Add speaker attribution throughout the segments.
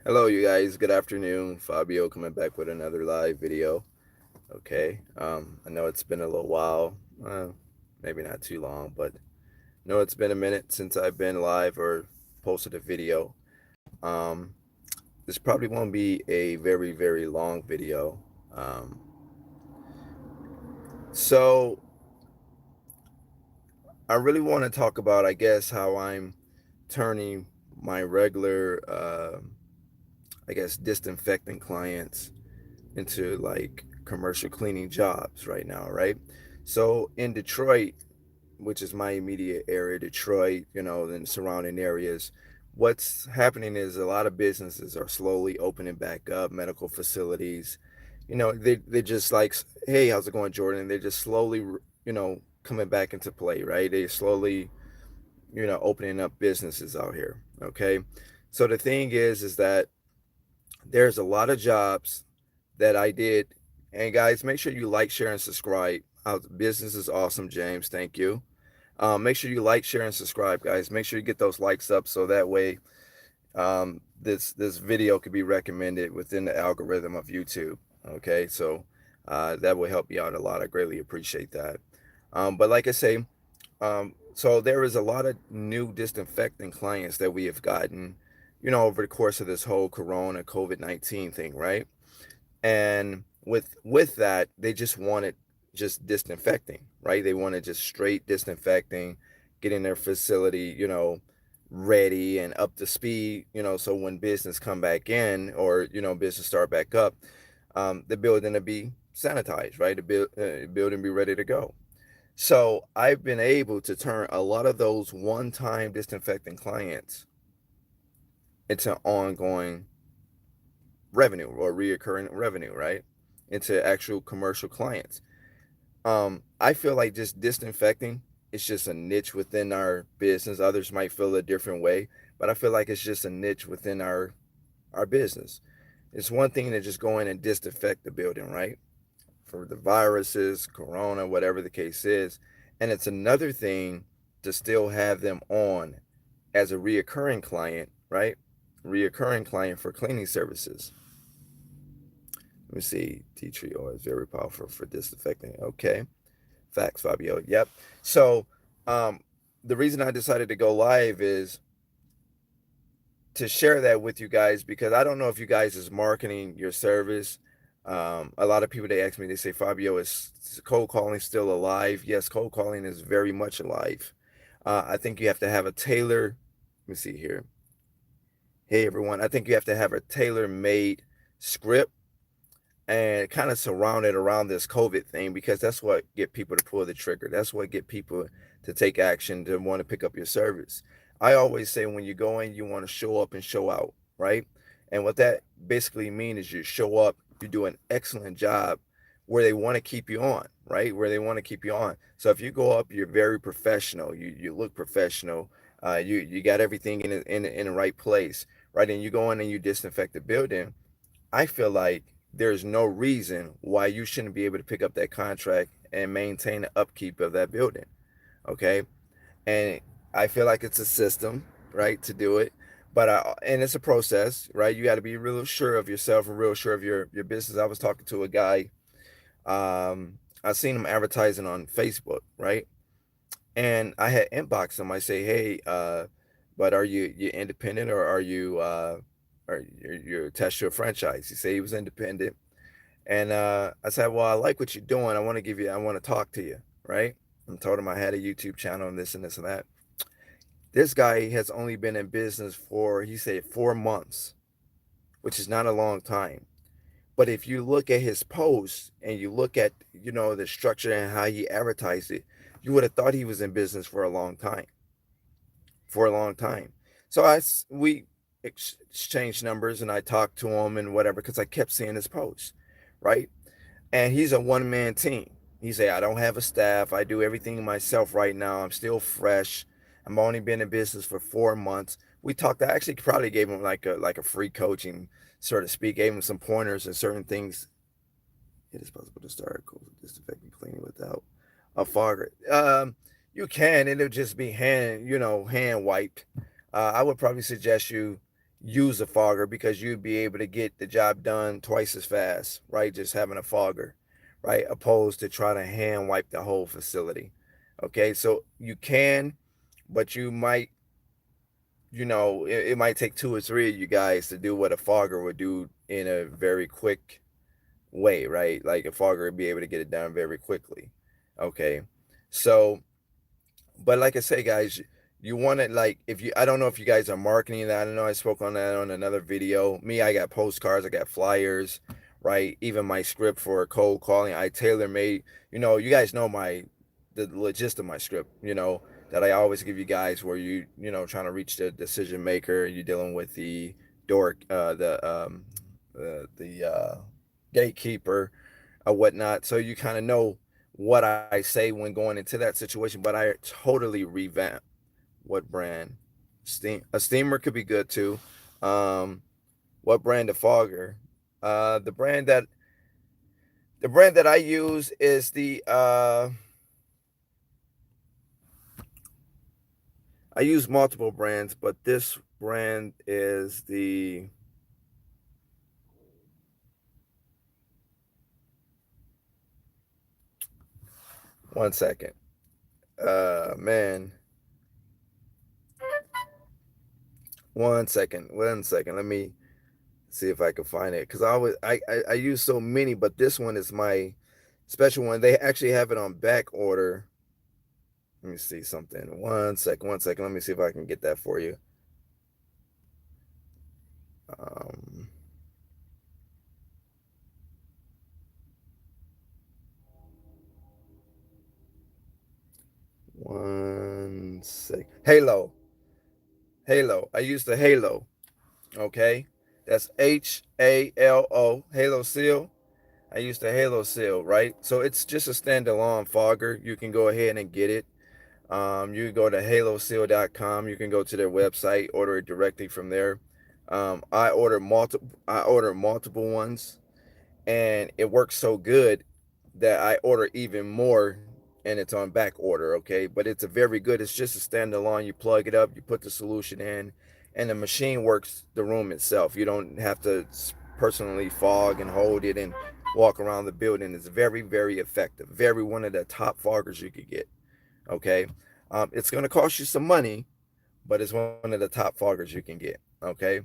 Speaker 1: Hello, you guys. Good afternoon. Fabio coming back with another live video. Okay. I know it's been a little while, maybe not too long, but no, it's been a minute since I've been live or posted a video. Um, this probably won't be a very, very long video. Um, so I really want to talk about, I guess, how I'm turning my regular, I guess, disinfecting clients into like commercial cleaning jobs right now, right? So in Detroit, which is my immediate area, Detroit, and surrounding areas, what's happening is a lot of businesses are slowly opening back up, medical facilities. They just like, hey, how's it going, Jordan? They're just slowly, coming back into play, right? They slowly, opening up businesses out here. Okay. So the thing is that there's a lot of jobs that I did. And guys, make sure you like, share, and subscribe. Business is awesome, James. Thank you. Make sure you like, share, and subscribe, guys. Make sure you get those likes up so that way this video could be recommended within the algorithm of YouTube. Okay, so that will help you out a lot. I greatly appreciate that. But like I say, so there is a lot of new disinfecting clients that we have gotten, over the course of this whole Corona COVID-19 thing, right? And with that, they just wanted just disinfecting, right? They wanted just straight disinfecting, getting their facility, ready and up to speed, so when business come back in or business start back up, the building to be sanitized, right? The building be ready to go. So I've been able to turn a lot of those one-time disinfecting clients into ongoing revenue or reoccurring revenue, right? Into actual commercial clients. I feel like just disinfecting is just a niche within our business. Others might feel a different way, but I feel like it's just a niche within our business. It's one thing to just go in and disinfect the building, right? For the viruses, corona, whatever the case is. And it's another thing to still have them on as a reoccurring client, right? Reoccurring client for cleaning services. Let me see. Tea tree oil is very powerful for disinfecting. Okay. Facts, Fabio. Yep. So, um, the reason I decided to go live is to share that with you guys because I don't know if you guys is marketing your service. A lot of people they ask me, they say, Fabio, is cold calling still alive? Yes, cold calling is very much alive. I think you have to have a tailor. Let me see here. Hey everyone, I think you have to have a tailor-made script and kind of surround it around this COVID thing because that's what get people to pull the trigger. That's what get people to take action to want to pick up your service. I always say when you go in, you want to show up and show out, right? And what that basically means is you show up, you do an excellent job where they want to keep you on, right? Where they want to keep you on. So if you go up, you're very professional. You look professional. You got everything in the right place, right? And you go in and you disinfect the building. I feel like there's no reason why you shouldn't be able to pick up that contract and maintain the upkeep of that building. Okay. And I feel like it's a system, right, to do it. And it's a process, right? You got to be real sure of yourself and real sure of your business. I was talking to a guy, I seen him advertising on Facebook, right? And I had inboxed him. I say, hey, but are you independent or are you or you're attached to a franchise? He said he was independent. And I said, well, I like what you're doing. I want to talk to you, right? And told him I had a YouTube channel and this and this and that. This guy has only been in business for, he said, 4 months, which is not a long time. But if you look at his posts and you look at, the structure and how he advertised it, you would have thought he was in business for a long time, for a long time. So we exchanged numbers and I talked to him and whatever because I kept seeing his posts, right? And he's a one-man team. He said, I don't have a staff. I do everything myself right now. I'm still fresh. I'm only been in business for 4 months. We talked. I actually probably gave him like a free coaching, so to speak. Gave him some pointers and certain things. It is possible to start cold disinfecting cleaning without a fogger. You can. It'll just be hand wiped. I would probably suggest you use a fogger because you'd be able to get the job done twice as fast, right? Just having a fogger, right? Opposed to trying to hand wipe the whole facility. Okay, so you can, but you might, it might take two or three of you guys to do what a fogger would do in a very quick way, right? Like a fogger would be able to get it done very quickly. Okay, so but like I say, guys, you want to like if you I don't know if you guys are marketing that. I don't know. I spoke on that on another video. Me, I got postcards, I got flyers, right? Even my script for cold calling, I tailor made. You guys know the gist of my script. That I always give you guys where trying to reach the decision maker. You're dealing with the door, the gatekeeper or whatnot. So you kind of know what I say when going into that situation, but I totally revamp what brand. A steamer could be good too. Um, what brand of fogger? Uh, the brand that the brand that I use is the I use multiple brands, but this brand is the one second. Man, one second. Let me see if I can find it because I use so many, but this one is my special one. They actually have it on back order. Let me see something. One second. Let me see if I can get that for you. Um, one sec. Halo. I use the Halo. Okay, that's Halo. Halo Seal. I use the Halo Seal, right? So it's just a standalone fogger. You can go ahead and get it. You can go to haloseal.com. You can go to their website, order it directly from there. I order multiple ones, and it works so good that I order even more, and it's on back order. Okay, but it's a very good. It's just a standalone. You plug it up, you put the solution in, and the machine works the room itself. You don't have to personally fog and hold it and walk around the building. It's very, very effective. Very one of the top foggers you could get. Okay, it's going to cost you some money, but it's one of the top foggers you can get. Okay.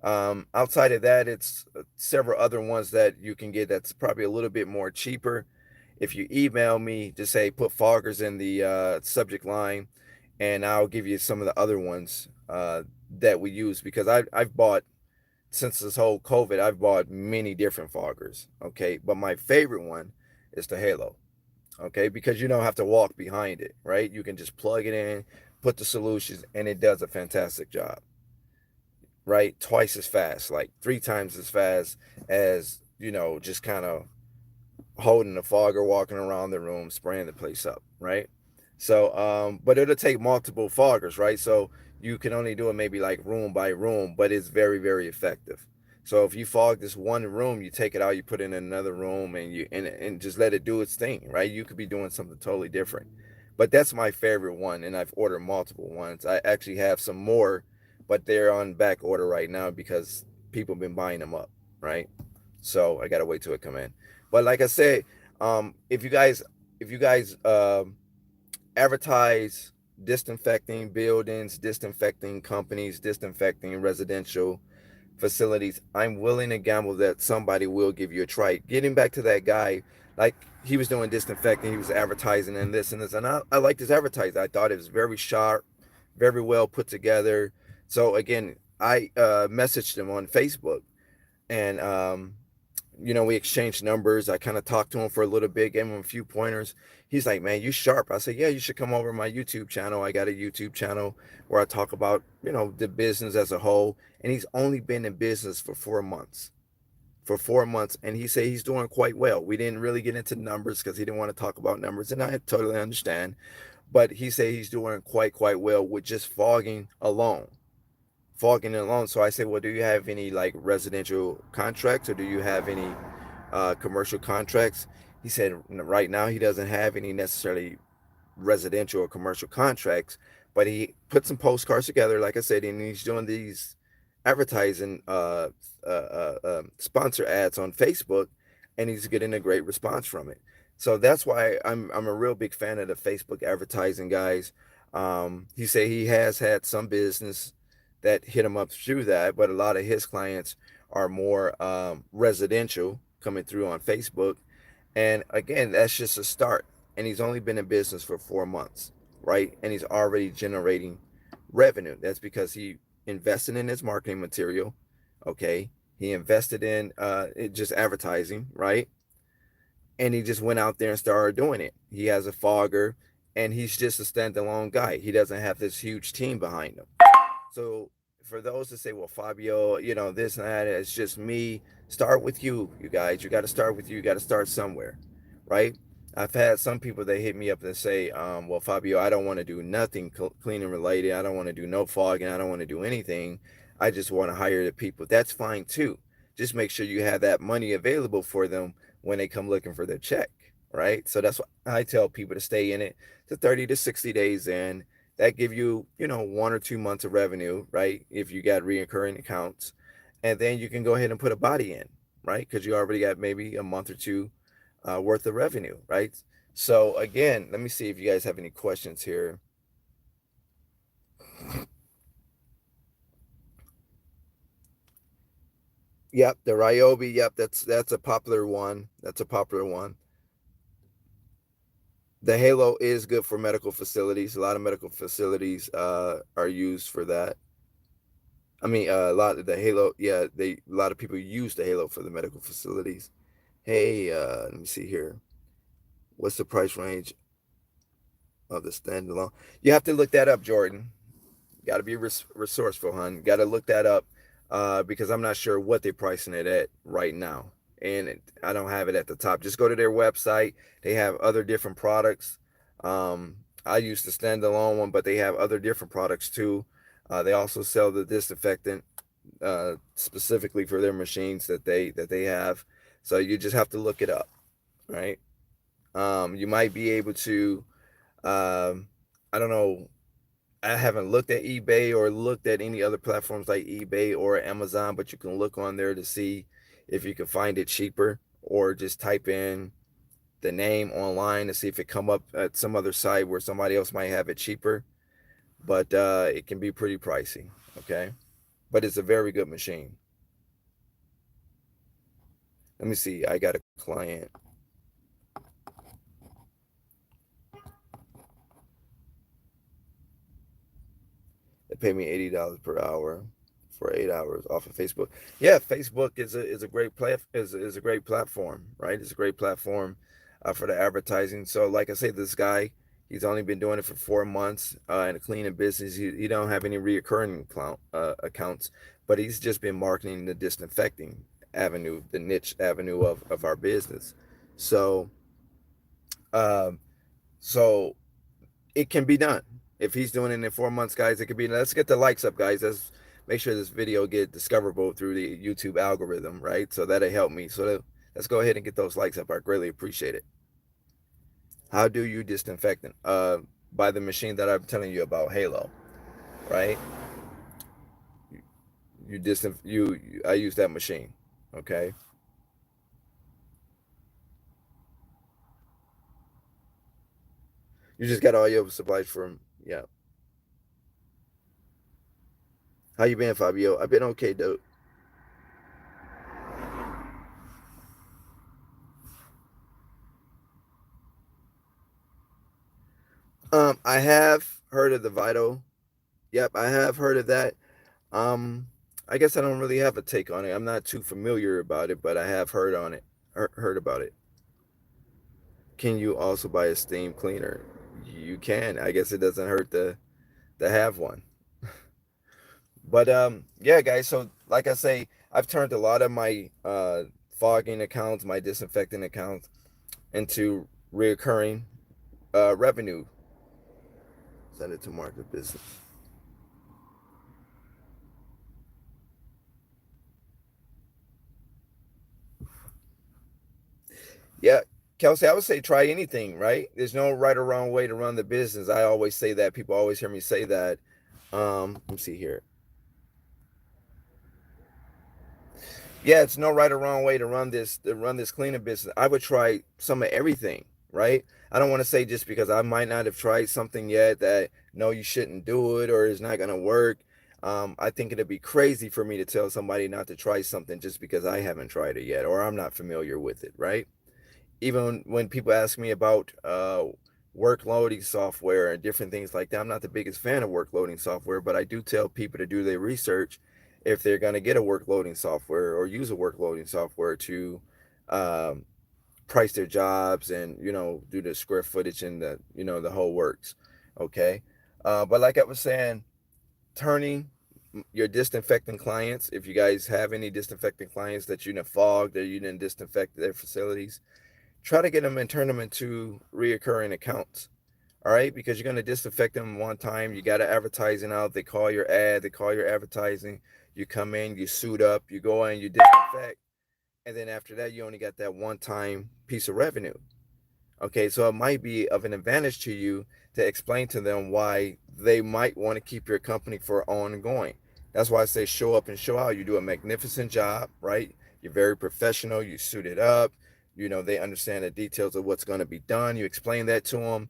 Speaker 1: Outside of that, it's several other ones that you can get that's probably a little bit more cheaper. If you email me, just say put foggers in the subject line, and I'll give you some of the other ones that we use because I've bought since this whole COVID, I've bought many different foggers. Okay, but my favorite one is the Halo. Okay, because you don't have to walk behind it, right? You can just plug it in, put the solutions, and it does a fantastic job, right? Twice as fast, like three times as fast as, just kind of holding the fogger, walking around the room, spraying the place up, right? So, but it'll take multiple foggers, right? So you can only do it maybe like room by room, but it's very, very effective. So if you fog this one room, you take it out, you put it in another room, and and just let it do its thing, right? You could be doing something totally different. But that's my favorite one, and I've ordered multiple ones. I actually have some more, but they're on back order right now because people have been buying them up, right? So I gotta wait till it come in. But like I said, if you guys advertise disinfecting buildings, disinfecting companies, disinfecting residential facilities, I'm willing to gamble that somebody will give you a try. Getting back to that guy, like he was doing disinfecting, he was advertising and this and this, and I liked his advertising. I thought it was very sharp, very well put together. So again, I messaged him on Facebook, and we exchanged numbers. I kind of talked to him for a little bit, gave him a few pointers. He's like, "Man, you sharp." I said, "Yeah, you should come over to my YouTube channel. I got a YouTube channel where I talk about, the business as a whole." And he's only been in business for 4 months. For 4 months, and he said he's doing quite well. We didn't really get into numbers because he didn't want to talk about numbers, and I totally understand. But he said he's doing quite well with just fogging alone. So I said, well, do you have any like residential contracts or do you have any commercial contracts? He said right now he doesn't have any necessarily residential or commercial contracts, but he put some postcards together, like I said, and he's doing these advertising sponsor ads on Facebook, and he's getting a great response from it. So that's why I'm a real big fan of the Facebook advertising guys. He say he has had some business that hit him up through that, but a lot of his clients are more residential coming through on Facebook. And again, that's just a start. And he's only been in business for 4 months, right? And he's already generating revenue. That's because he invested in his marketing material. Okay. He invested in just advertising, right? And he just went out there and started doing it. He has a fogger, and he's just a standalone guy. He doesn't have this huge team behind him. So for those that say, well, Fabio, this and that, it's just me. Start with you, you guys. You got to start with you. You got to start somewhere, right? I've had some people that hit me up and say, well, Fabio, I don't want to do nothing cleaning related. I don't want to do no fogging. I don't want to do anything. I just want to hire the people. That's fine too. Just make sure you have that money available for them when they come looking for their check, right? So that's why I tell people to stay in it to 30 to 60 days in. That give you, 1 or 2 months of revenue, right? If you got reoccurring accounts, and then you can go ahead and put a body in, right? Because you already got maybe a month or two worth of revenue, right? So again, let me see if you guys have any questions here. Yep, the Ryobi. Yep, that's a popular one. That's a popular one. The Halo is good for medical facilities. A lot of medical facilities are used for that. I mean, a lot of the Halo. Yeah, a lot of people use the Halo for the medical facilities. Hey, let me see here. What's the price range of the standalone? You have to look that up, Jordan. Got to be resourceful, hon. Got to look that up because I'm not sure what they're pricing it at right now, and I don't have it at the top. Just go to their website. They have other different products. I use the standalone one, but they have other different products too. They also sell the disinfectant specifically for their machines that they have. So you just have to look it up, right? You might be able to. I don't know. I haven't looked at eBay or looked at any other platforms like eBay or Amazon, but you can look on there to see if you can find it cheaper, or just type in the name online to see if it come up at some other site where somebody else might have it cheaper. But it can be pretty pricey. Okay, but it's a very good machine. Let me see. I got a client. They pay me $80 per hour for 8 hours off of Facebook. Yeah, Facebook is a great is a great platform, right? It's a great platform for the advertising. So, like I say, this guy, he's only been doing it for 4 months in a cleaning business. He don't have any reoccurring accounts, but he's just been marketing the disinfecting avenue, the niche avenue of our business. So, um, so it can be done. If he's doing it in 4 months, guys, it could be. Let's get the likes up, guys. Let's make sure this video get discoverable through the YouTube algorithm, right? So that'll help me. So let's go ahead and get those likes up. I greatly appreciate it. How do you disinfect? By the machine that I'm telling you about, Halo, right? I use that machine. Okay. You just got all your supplies from, yeah. How you been, Fabio? I've been okay, dude. I have heard of the Vital. Yep, I have heard of that. Um, I guess I don't really have a take on it. I'm not too familiar about it, but I have heard on it, heard about it. Can you also buy a steam cleaner? You can. I guess it doesn't hurt to have one. But yeah, guys. So like I say, I've turned a lot of my fogging accounts, my disinfecting accounts, into reoccurring revenue. Send it to market business. Yeah, Kelsey, I would say try anything, right? There's no right or wrong way to run the business. I always say that. People always hear me say that. Let me see here. Yeah, it's no right or wrong way to run this cleaning business. I would try some of everything, right? I don't want to say just because I might not have tried something yet that no, you shouldn't do it or it's not gonna work. I think it'd be crazy for me to tell somebody not to try something just because I haven't tried it yet or I'm not familiar with it, right? Even when people ask me about work loading software and different things like that, I'm not the biggest fan of work loading software, but I do tell people to do their research if they're going to get a work loading software or use a work loading software to um, price their jobs and do the square footage and the whole works. Okay, but like I was saying, turning your disinfecting clients, if you guys have any disinfecting clients that you didn't fog, that you didn't disinfect their facilities, try to get them and turn them into reoccurring accounts. All right, because you're going to disinfect them one time. You got to advertising out. They call your ad, they call your advertising. You come in, you suit up, you go in, you disinfect, and then after that, you only got that one time piece of revenue. Okay, so it might be of an advantage to you to explain to them why they might want to keep your company for ongoing. That's why I say show up and show out. You do a magnificent job, right? You're very professional. You suit it up. They understand the details of what's going to be done. You explain that to them,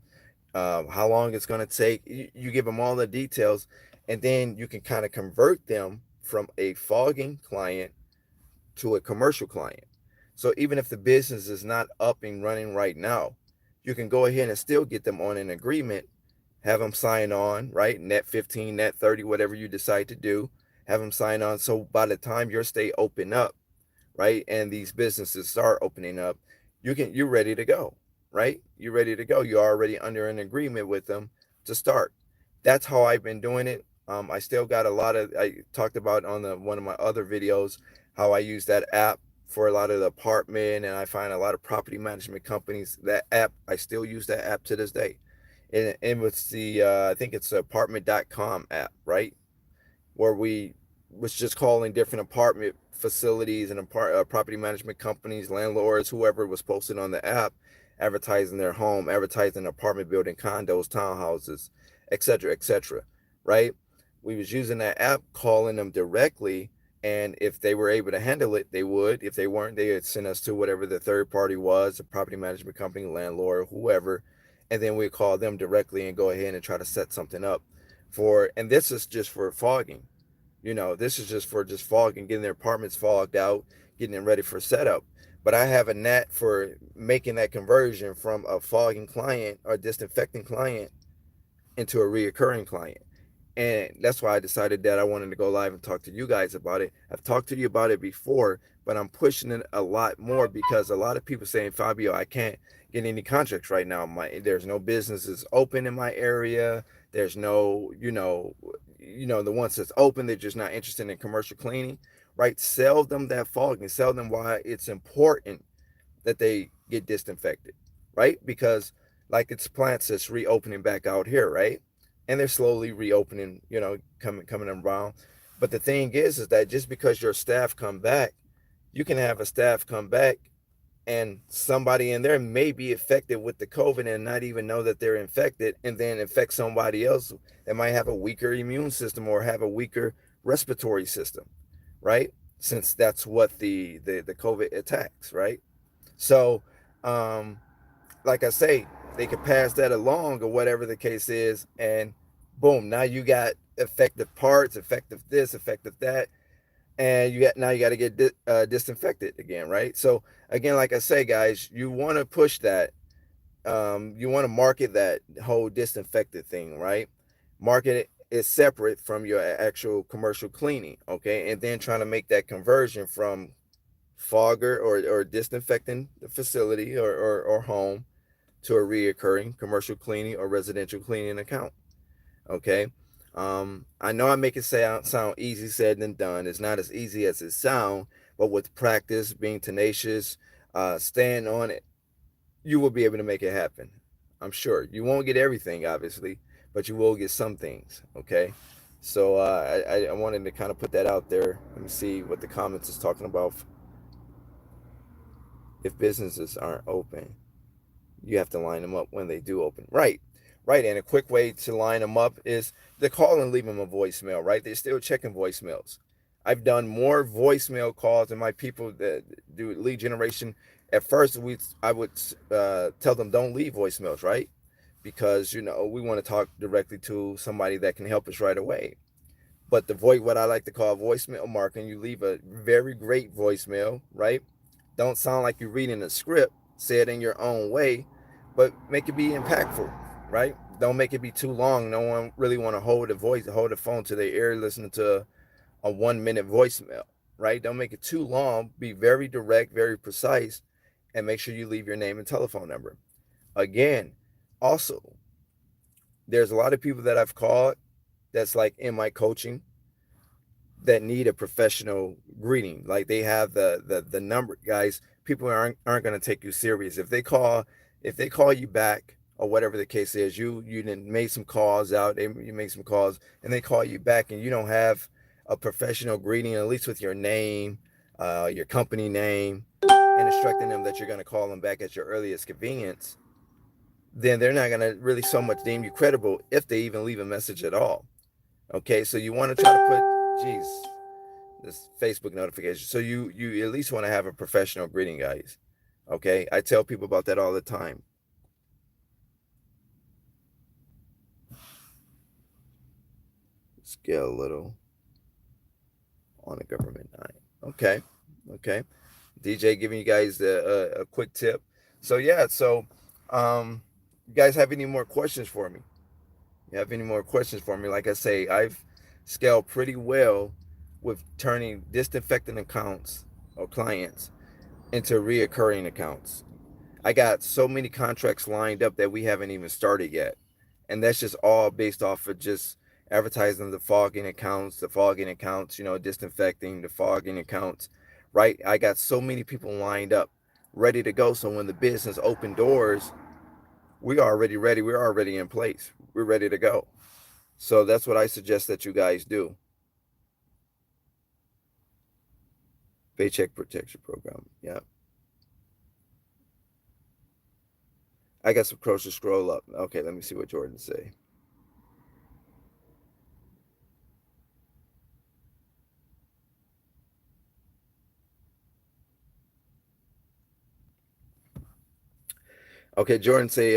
Speaker 1: how long it's going to take. You give them all the details, and then you can kind of convert them from a fogging client to a commercial client. So even if the business is not up and running right now, you can go ahead and still get them on an agreement, have them sign on, right? Net 15, net 30, whatever you decide to do, have them sign on. So by the time your state open up, right, and these businesses start opening up, you're ready to go, right? You're ready to go. You're already under an agreement with them to start. That's how I've been doing it. I still got a lot of. I talked about on one of my other videos how I use that app for a lot of the apartment, and I find a lot of property management companies. That app, I still use that app to this day. And it's the I think it's the apartment.com app, right? Where we was just calling different apartment facilities and property management companies, landlords, whoever was posted on the app, advertising their home, advertising apartment building, condos, townhouses, etc., etc. Right? We was using that app, calling them directly, and if they were able to handle it, they would. If they weren't, they would send us to whatever the third party was, a property management company, landlord, whoever, and then we call them directly and go ahead and try to set something up for. And this is just for fogging. This is just for just fogging, getting their apartments fogged out, getting them ready for setup. But I have a net for making that conversion from a fogging client or disinfecting client into a reoccurring client. And that's why I decided that I wanted to go live and talk to you guys about it. I've talked to you about it before, but I'm pushing it a lot more because a lot of people saying, Fabio, I can't get any contracts right now. There's no businesses open in my area. There's no, the ones that's open, they're just not interested in commercial cleaning, right? Sell them that fog and sell them why it's important that they get disinfected, right? Because like it's plants that's reopening back out here, right? And they're slowly reopening, coming around. But the thing is that just because your staff come back, you can have a staff come back and somebody in there may be affected with the COVID and not even know that they're infected, and then infect somebody else that might have a weaker immune system or have a weaker respiratory system, right? Since that's what the COVID attacks, right? So, um, like I say, they could pass that along or whatever the case is, and boom, now you got effective parts, effective this, effective that, and you got to get disinfected again, right? So again, like I say, guys, you want to push that. You want to market that whole disinfected thing, right? Market it is separate from your actual commercial cleaning, okay? And then trying to make that conversion from fogger or disinfecting the facility or home to a reoccurring commercial cleaning or residential cleaning account. Okay. I know I make it sound easy said than done. It's not as easy as it sounds, but with practice, being tenacious, staying on it, you will be able to make it happen. I'm sure. You won't get everything, obviously, but you will get some things. Okay. So I wanted to kind of put that out there. Let me see what the comments is talking about. If businesses aren't open, you have to line them up when they do open. Right. Right. And a quick way to line them up is to call and leave them a voicemail, right? They're still checking voicemails. I've done more voicemail calls than my people that do lead generation. At first, I would tell them don't leave voicemails, right? Because we want to talk directly to somebody that can help us right away. But the voice, what I like to call voicemail marketing, you leave a very great voicemail, right? Don't sound like you're reading a script. Say it in your own way, but make it be impactful, right? Don't make it be too long. No one really want to hold the phone to their ear, listening to a 1 minute voicemail, right? Don't make it too long. Be very direct, very precise, and make sure you leave your name and telephone number. Again, also, there's a lot of people that I've called that's like in my coaching that need a professional greeting. Like they have the number, guys. People aren't going to take you serious if they call you back or whatever the case is. You didn't made some calls out. You make some calls and they call you back and you don't have a professional greeting, at least with your name, your company name, and instructing them that you're going to call them back at your earliest convenience. Then they're not going to really so much deem you credible if they even leave a message at all. Okay, so you want to try to put, geez, this Facebook notification. So you at least want to have a professional greeting, guys. Okay, I tell people about that all the time. Scale a little on a government nine. Okay, okay. DJ giving you guys a quick tip. So yeah, you guys have any more questions for me? You have any more questions for me? Like I say, I've scaled pretty well with turning disinfectant accounts or clients into reoccurring accounts. I got so many contracts lined up that we haven't even started yet. And that's just all based off of just advertising the fogging accounts, disinfecting the fogging accounts, right? I got so many people lined up, ready to go. So when the business open doors, we are already ready. We're already in place. We're ready to go. So that's what I suggest that you guys do. Paycheck protection program. Yeah. I got some crows to scroll up. Okay, let me see what Jordan say. Okay, Jordan say,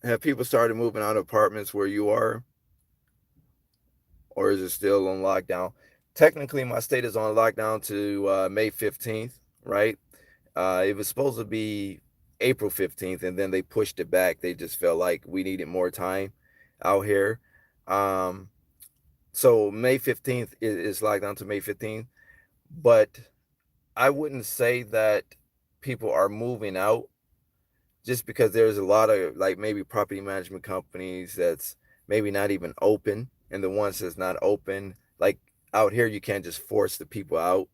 Speaker 1: have people started moving out of apartments where you are, or is it still on lockdown? Technically, my state is on lockdown to May 15th, right? It was supposed to be April 15th, and then they pushed it back. They just felt like we needed more time out here. Um, so May 15th is lockdown to May 15th, but I wouldn't say that people are moving out just because there's a lot of like maybe property management companies that's maybe not even open, and the ones that's not open, like out here you can't just force the people out.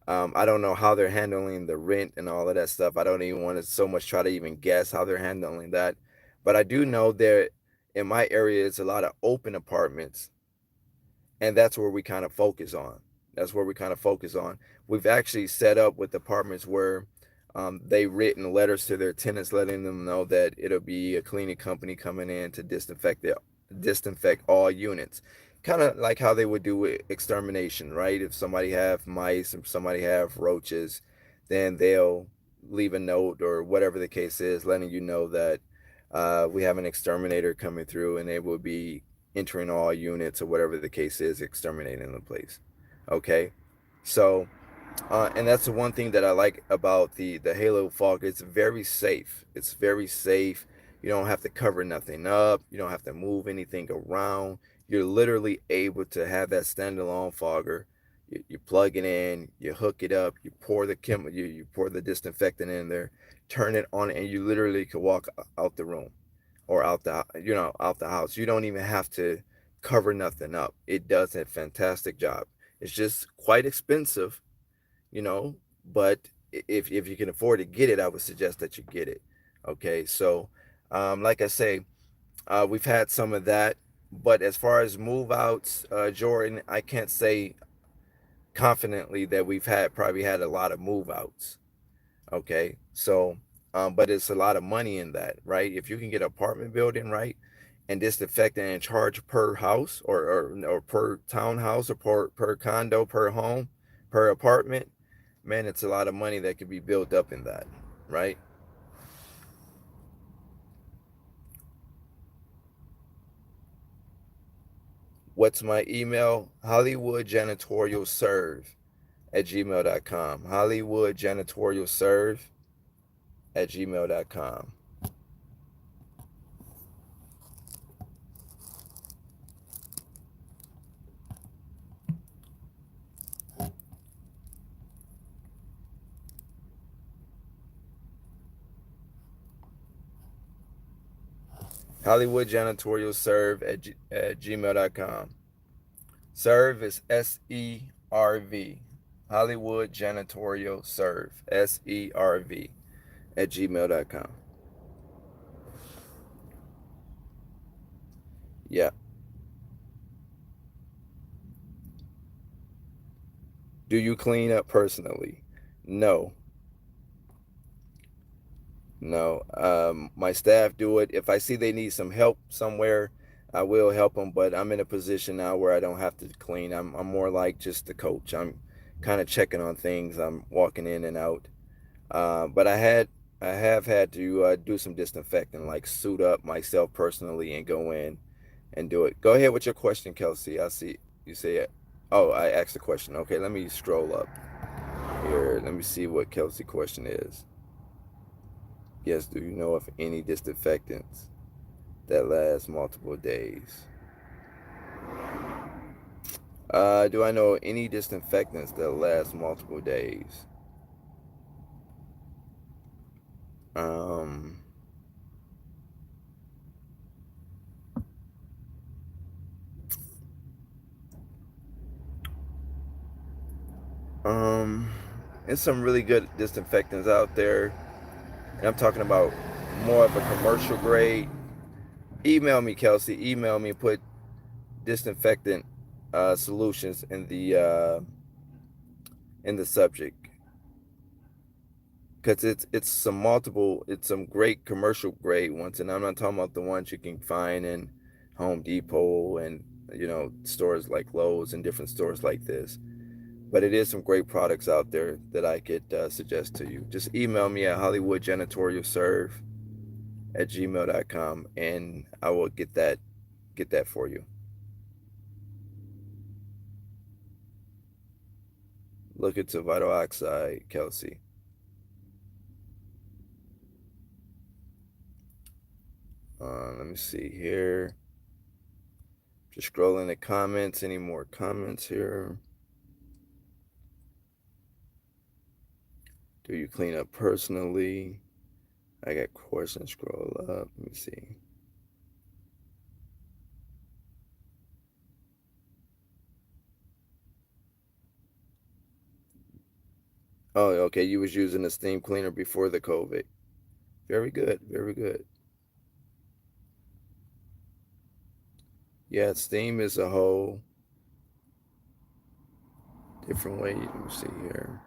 Speaker 1: I don't know how they're handling the rent and all of that stuff. I don't even want to so much try to even guess how they're handling that, but I do know that in my area it's a lot of open apartments, and that's where we kind of focus on. That's where we kind of focus on. We've actually set up with apartments where they've written letters to their tenants, letting them know that it'll be a cleaning company coming in to disinfect all units, kind of like how they would do with extermination, right? If somebody have mice, if somebody have roaches, then they'll leave a note or whatever the case is, letting you know that we have an exterminator coming through, and they will be entering all units or whatever the case is, exterminating the place. Okay, so and that's the one thing that I like about the Halo Fog. It's very safe. It's very safe. You don't have to cover nothing up. You don't have to move anything around. You're literally able to have that standalone fogger. You plug it in, you hook it up, you pour the you pour the disinfectant in there, turn it on, and you literally could walk out the room or out the house. You don't even have to cover nothing up. It does a fantastic job. It's just quite expensive, you know, but if you can afford to get it, I would suggest that you get it. Okay, so like I say, we've had some of that, but as far as move outs, Jordan, I can't say confidently that we've probably had a lot of move outs. Okay, so but it's a lot of money in that, right? If you can get an apartment building, right, and disinfectant and charge per house or per townhouse or per condo, per home, per apartment, man, it's a lot of money that could be built up in that, right? What's my email? HollywoodJanitorialServe@gmail.com. HollywoodJanitorialServe@gmail.com. HollywoodJanitorialServe at gmail.com. Serve is SERV. Hollywood Janitorial Serve, SERV at gmail.com. Yeah. Do you clean up personally? No. No. My staff do it. If I see they need some help somewhere, I will help them. But I'm in a position now where I don't have to clean. I'm more like just the coach. I'm kind of checking on things. I'm walking in and out. But I have had to do some disinfecting, like suit up myself personally and go in and do it. Go ahead with your question, Kelsey. I see you say it. Oh, I asked the question. Okay, let me stroll up here. Let me see what Kelsey question is. Yes, do you know of any disinfectants that last multiple days? Do I know any disinfectants that last multiple days? Um, um, there's some really good disinfectants out there, and I'm talking about more of a commercial grade. Email me, Kelsey. Email me. Put disinfectant solutions in the subject, because it's some great commercial grade ones, and I'm not talking about the ones you can find in Home Depot and stores like Lowe's and different stores like this. But it is some great products out there that I could suggest to you. Just email me at hollywoodjanitorialserve@gmail.com, and I will get that for you. Look into vital oxide, Kelsey. Let me see here. Just scrolling the comments. Any more comments here? Do you clean up personally? I got questions. Scroll up. Let me see. Oh, okay. You was using a steam cleaner before the COVID. Very good. Very good. Yeah, steam is a whole different way. Let me see here.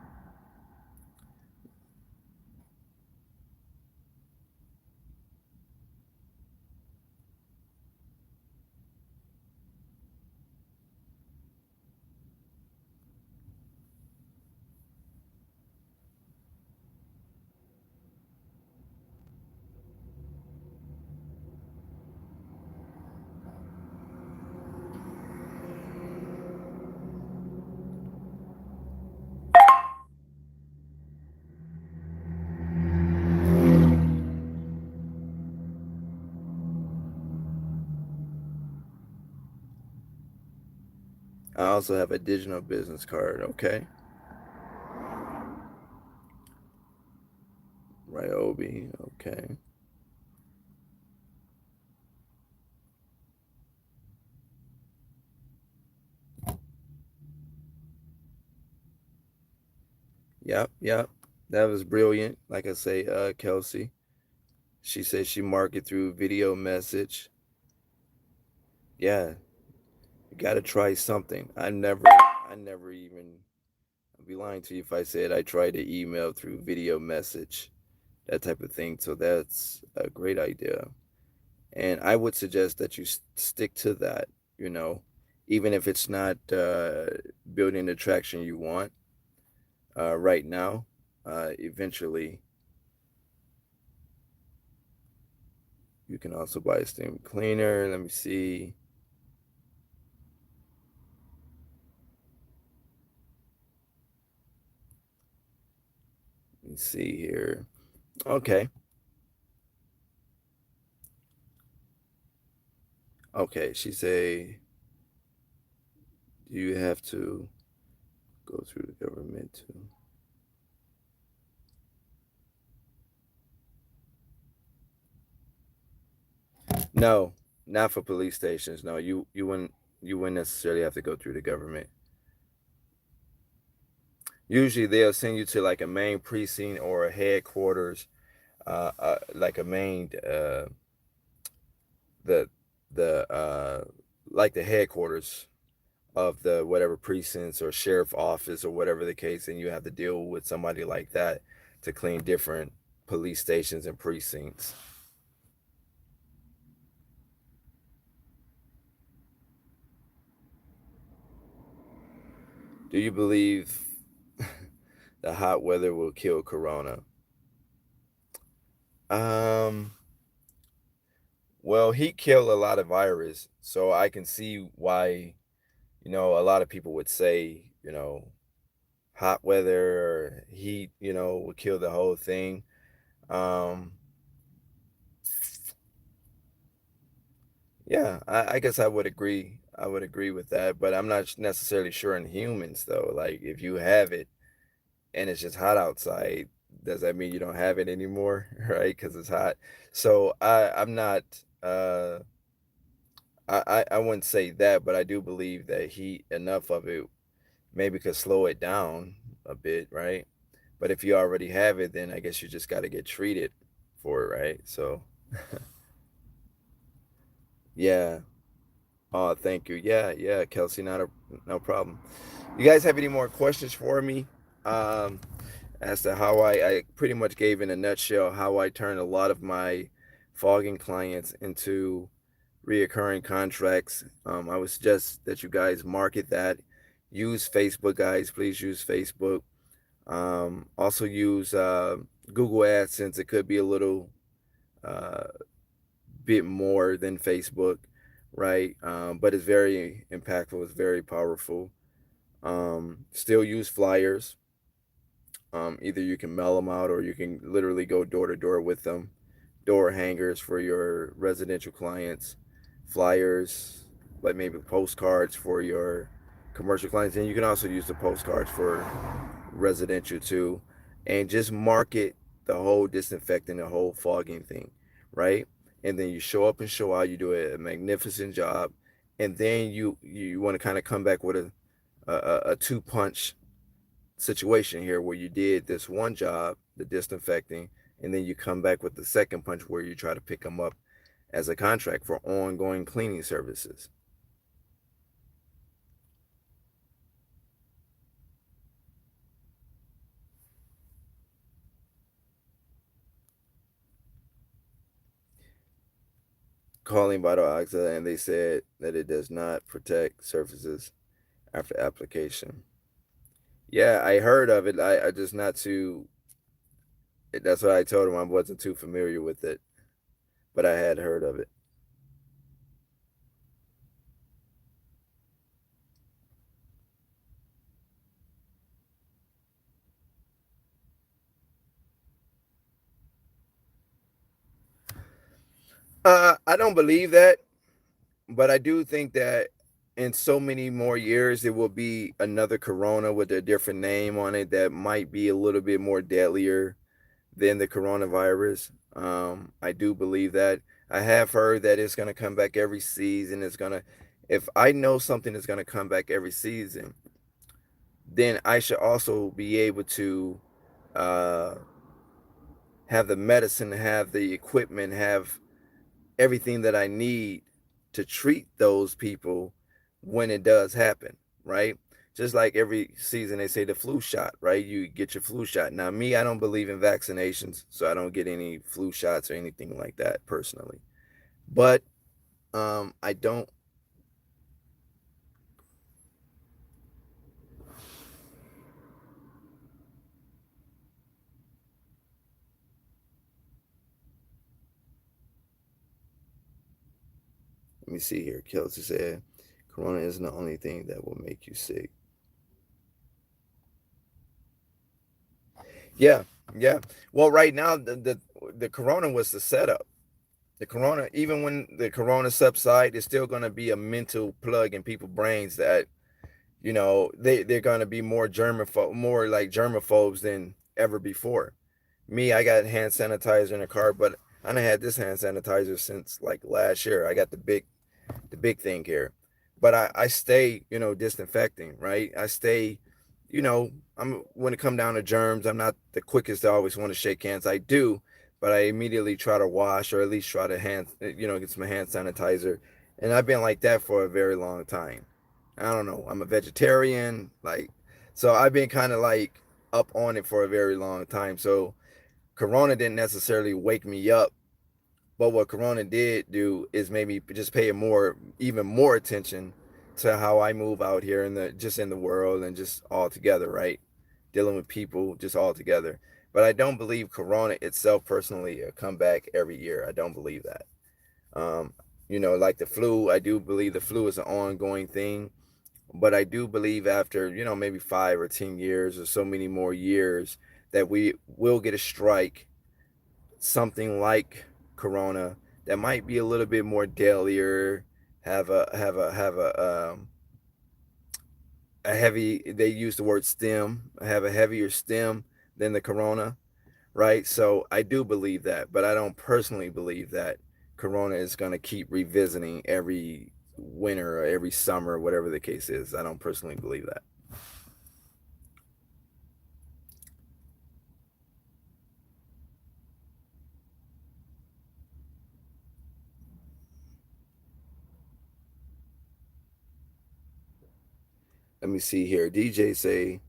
Speaker 1: I also have a digital business card. Okay. Ryobi. Okay. Yep. Yep. That was brilliant. Like I say, Kelsey. She said she marketed through video message. Yeah, you gotta try something. I never even. I'd be lying to you if I said I tried to email through video message, that type of thing. So that's a great idea. And I would suggest that you stick to that, you know, even if it's not building the traction you want right now. Eventually, you can also buy a steam cleaner. Let me see. Let me see here. Okay. Okay. She say, do you have to go through the government to? No, not for police stations. No, you wouldn't necessarily have to go through the government. Usually they'll send you to like a main precinct or a headquarters, like a main the the like the headquarters of the whatever precincts or sheriff office or whatever the case, and you have to deal with somebody like that to clean different police stations and precincts. Do you believe the hot weather will kill corona? Um, well, heat killed a lot of virus, so I can see why, a lot of people would say, hot weather or heat, would kill the whole thing. Um, yeah, I guess I would agree. I would agree with that, but I'm not necessarily sure in humans though. Like if you have it and it's just hot outside, does that mean you don't have it anymore, right? Because it's hot. So I'm not. I wouldn't say that, but I do believe that heat enough of it maybe could slow it down a bit, right? But if you already have it, then I guess you just got to get treated for it, right? So yeah. Oh, thank you. Yeah, yeah, Kelsey, not a no problem. You guys have any more questions for me? Um, as to how I pretty much gave in a nutshell how I turned a lot of my fogging clients into reoccurring contracts. I would suggest that you guys market that. Use Facebook, guys. Please use Facebook. Also use Google AdSense. It could be a little uh, bit more than Facebook, right? But it's very impactful. It's very powerful. Still use flyers. Either you can mail them out or you can literally go door to door with them. Door hangers for your residential clients, flyers, like maybe postcards for your commercial clients. And you can also use the postcards for residential too. And just market the whole disinfecting, the whole fogging thing, right? And then you show up and show out. You do a magnificent job, and then you want to kind of come back with a two punch situation here where you did this one job, the disinfecting, and then you come back with the second punch where you try to pick them up as a contract for ongoing cleaning services. Calling vital oxide, and they said that it does not protect surfaces after application. Yeah, I heard of it. I just not too. That's what I told him. I wasn't too familiar with it, but I had heard of it. I don't believe that. But I do think that in so many more years, there will be another corona with a different name on it that might be a little bit more deadlier than the coronavirus. I do believe that. I have heard that it's going to come back every season. If I know something is going to come back every season, then I should also be able to uh, have the medicine, have the equipment, have everything that I need to treat those people when it does happen, right? Just like every season they say the flu shot, right? You get your flu shot. Now, me, I don't believe in vaccinations, so I don't get any flu shots or anything like that personally. But I don't. Let me see here. Kelsey said, "Corona isn't the only thing that will make you sick." Yeah, yeah. Well, right now the Corona was the setup. The Corona, even when the Corona subside, it's still going to be a mental plug in people's brains that they're going to be more more like germaphobes than ever before. Me, I got hand sanitizer in the car, but I done had this hand sanitizer since like last year. I got the big thing here. But I stay, disinfecting, right? I stay, I'm when it come down to germs, I'm not the quickest to always want to shake hands. I do, but I immediately try to wash or at least try to get some hand sanitizer. And I've been like that for a very long time. I don't know. I'm a vegetarian, like, so I've been kind of like up on it for a very long time. So Corona didn't necessarily wake me up, but what Corona did do is made me just pay even more attention to how I move out here in the world and just all together, right? Dealing with people just all together. But I don't believe Corona itself personally come back every year. I don't believe that. Um, like the flu, I do believe the flu is an ongoing thing. But I do believe after, maybe 5 or 10 years or so many more years that we will get a strike, something like Corona that might be a little bit more deadlier, have a heavy. They use the word stem, have a heavier stem than the Corona, right? So I do believe that, but I don't personally believe that Corona is going to keep revisiting every winter or every summer, whatever the case is. I don't personally believe that. Let me see here. DJ say,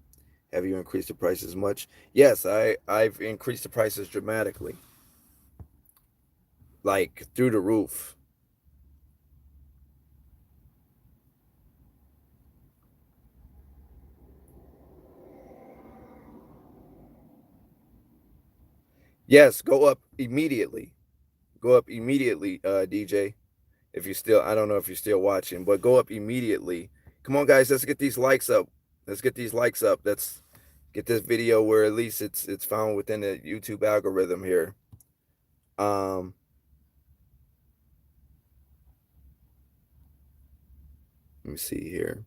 Speaker 1: "Have you increased the prices much?" Yes, I've increased the prices dramatically, like through the roof. Yes, go up immediately. Go up immediately, DJ. If you're still, I don't know if you're still watching, but go up immediately. Come on, guys, let's get these likes up. Let's get these likes up. Let's get this video where at least it's found within the YouTube algorithm here. Um, Let me see here.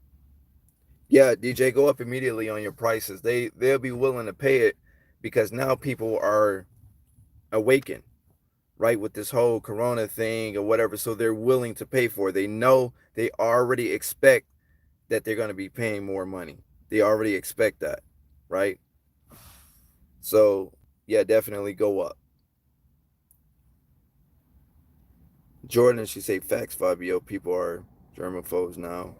Speaker 1: Yeah, DJ, go up immediately on your prices. They'll be willing to pay it because now people are awakened, right, with this whole Corona thing or whatever. So they're willing to pay for it. They know they already expect that they're going to be paying more money. They already expect that, right? So yeah, definitely go up. Jordan, she say facts, Fabio. People are germaphobes now.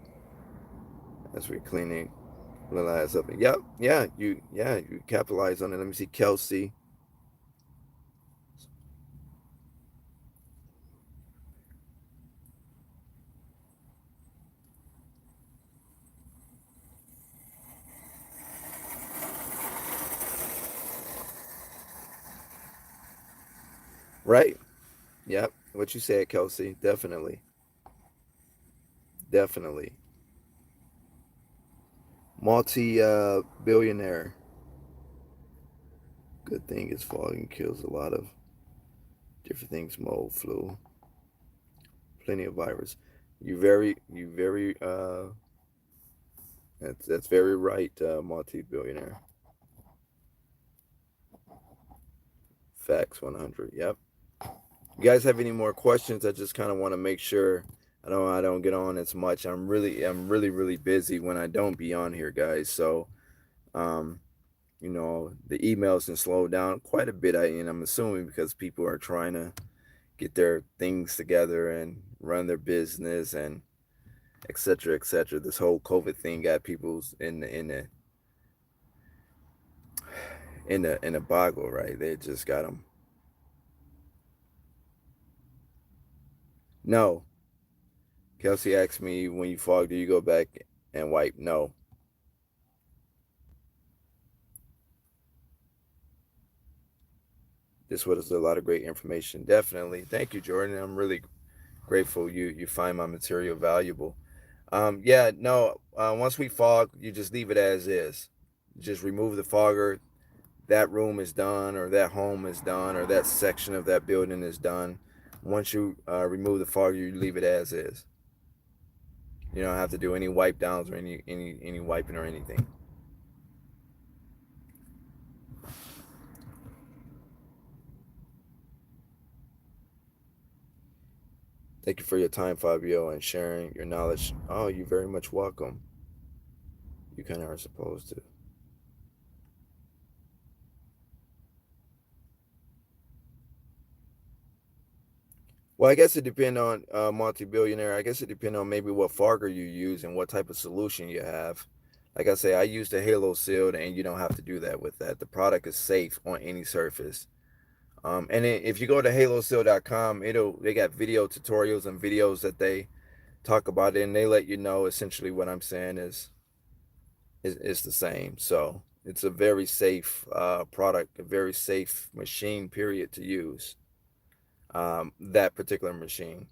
Speaker 1: As we're cleaning, realize up. Yep, you capitalize on it. Let me see, Kelsey. Right? Yep. What you said, Kelsey. Definitely, definitely. Multi billionaire. Good thing is fogging kills a lot of different things. Mold, flu, plenty of virus. You very that's very right, multi-billionaire. Facts 100. Yep. You guys have any more questions? I just kind of want to make sure I don't get on as much. I'm really busy when I don't be on here, guys. So, um, the emails can slow down quite a bit. And I'm assuming because people are trying to get their things together and run their business and et cetera, et cetera. This whole COVID thing got people's in the boggle, right? They just got them. No. Kelsey asked me, when you fog, do you go back and wipe? No. This was a lot of great information. Definitely. Thank you, Jordan. I'm really grateful you find my material valuable. Yeah, no. Once we fog, you just leave it as is. Just remove the fogger. That room is done, or that home is done, or that section of that building is done. Once you remove the fogger, you leave it as is. You don't have to do any wipe downs or any wiping or anything. Thank you for your time, Fabio, and sharing your knowledge. Oh, you're very much welcome. You kind of are supposed to. Well, I guess it depends on multi-billionaire. I guess it depends on maybe what fogger you use and what type of solution you have. Like I say, I use the Halo Sealed, and you don't have to do that with that. The product is safe on any surface. And if you go to haloseal.com, they got video tutorials and videos that they talk about it, and they let you know essentially what I'm saying is the same. So it's a very safe product, a very safe machine, period, to use. That particular machine.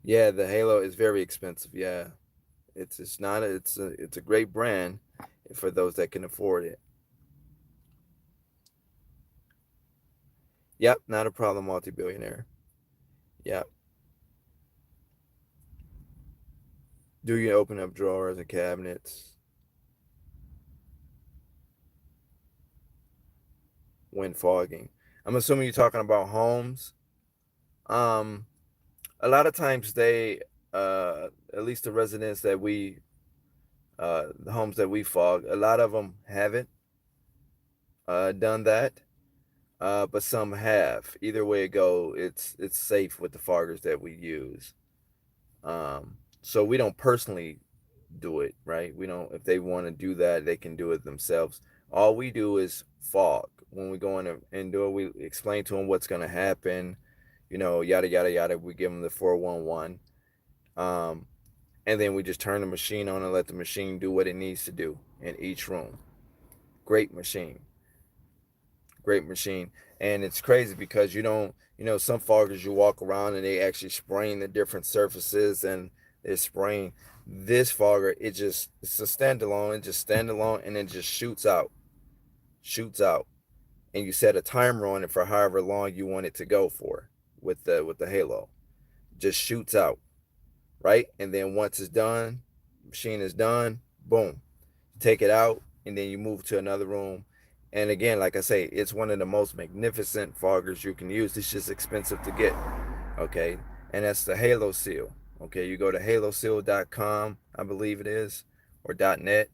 Speaker 1: Yeah, the Halo is very expensive. Yeah, it's not it's a great brand for those that can afford it. Yep, not a problem, multi-billionaire. Yep. Do you open up drawers and cabinets when fogging? I'm assuming you're talking about homes. Um, a lot of times at least the residents that the homes that we fog, a lot of them haven't done that, but some have. Either way it go, it's safe with the foggers that we use. So we don't personally do it, right? We don't. If they want to do that, they can do it themselves. All we do is fog. When we go in and do it, we explain to them what's going to happen, yada yada yada. We give them the 411, um, and then we just turn the machine on and let the machine do what it needs to do in each room. Great machine, great machine. And it's crazy because you don't, some foggers you walk around and they actually spraying the different surfaces and they're spraying. This fogger, it's a standalone. It just standalone and it just shoots out, and you set a timer on it for however long you want it to go for with the Halo. Just shoots out, right? And then once it's done, machine is done, boom, take it out, and then you move to another room. And again, like I say, it's one of the most magnificent foggers you can use. It's just expensive to get, okay? And that's the Halo Seal. Okay, you go to haloseal.com, I believe it is, or .net,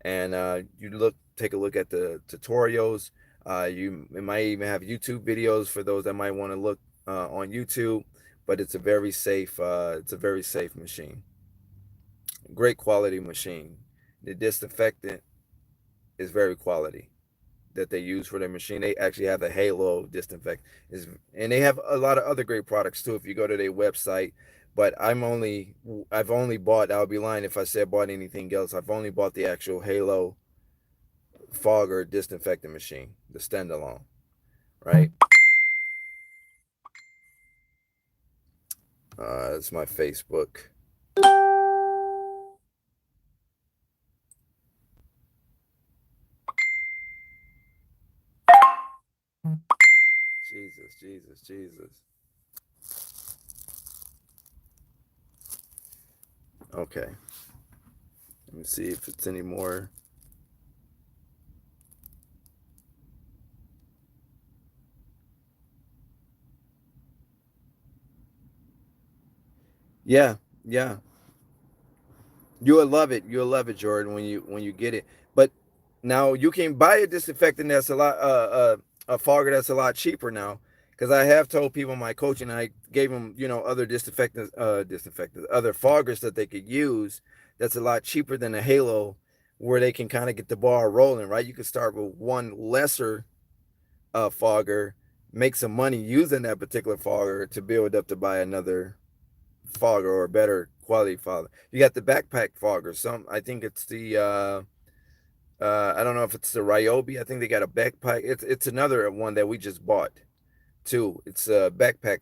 Speaker 1: and you take a look at the tutorials. It might even have YouTube videos for those that might want to look on YouTube. But it's a very safe machine. Great quality machine. The disinfectant is very quality that they use for their machine. They actually have the Halo disinfect, and they have a lot of other great products too. If you go to their website, but I've only bought. I would be lying if I said bought anything else. I've only bought the actual Halo fogger disinfectant machine, the standalone, right? It's my Facebook. Jesus, Jesus, Jesus. Okay, let me see if it's any more. Yeah, yeah. You'll love it. You'll love it, Jordan, when you get it. But now you can buy a disinfectant that's a fogger that's a lot cheaper now. Because I have told people in my coaching, I gave them, other other foggers that they could use. That's a lot cheaper than a Halo, where they can kind of get the ball rolling, right? You can start with one lesser fogger, make some money using that particular fogger to build up to buy another fogger or a better quality fogger. You got the backpack fogger. Some I think it's the I don't know if it's the Ryobi. I think they got a backpack. It's another one that we just bought too. It's a backpack